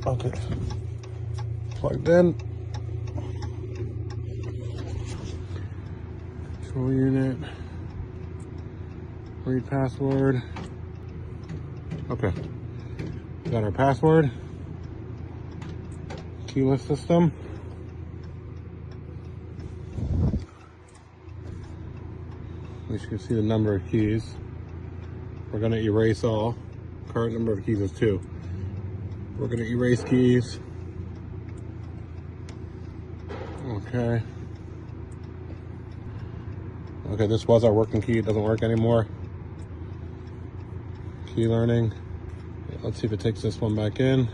Okay. Plugged in. Control unit. Read password. Okay. Got our password. Keyless system. As you can see the number of keys. We're going to erase all. Current number of keys is 2. We're going to erase keys. Okay. Okay, this was our working key. It doesn't work anymore. Key learning. Let's see if it takes this one back in.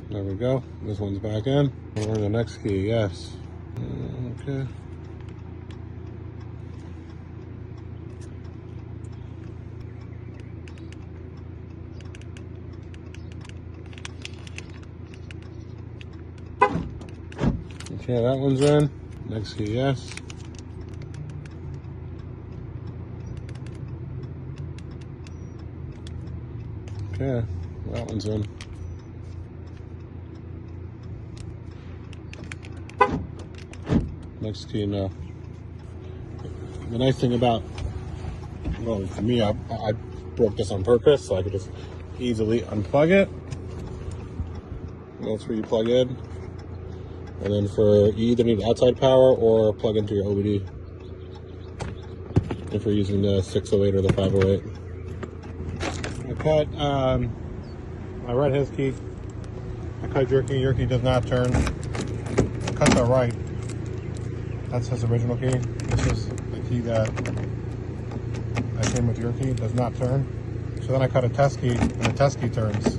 There we go. This one's back in. Learn the next key. Yes. Okay. Okay, that one's in. Next key, yes. Okay, that one's in. Next key, no. The nice thing about, well, for me, I broke this on purpose so I could just easily unplug it. That's where you plug in. And then you either need outside power or plug into your OBD if you're using the 608 or the 508. I read his key. I cut your key. Your key does not turn. I cut the right. That's his original key. This is the key that came with your key. It does not turn. So then I cut a test key, and the test key turns.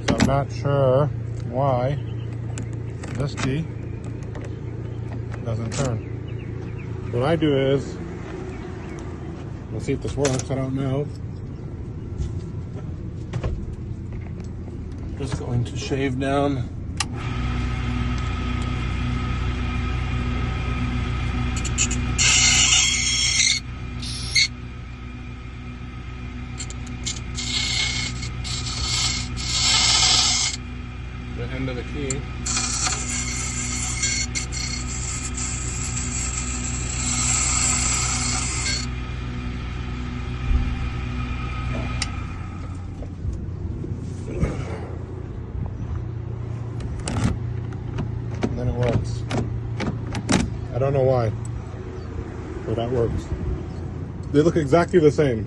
So I'm not sure why this key doesn't turn. What I do is, we'll see if this works, I don't know. Just going to shave down the end of the key. Then it works. I don't know why, but that works. They look exactly the same.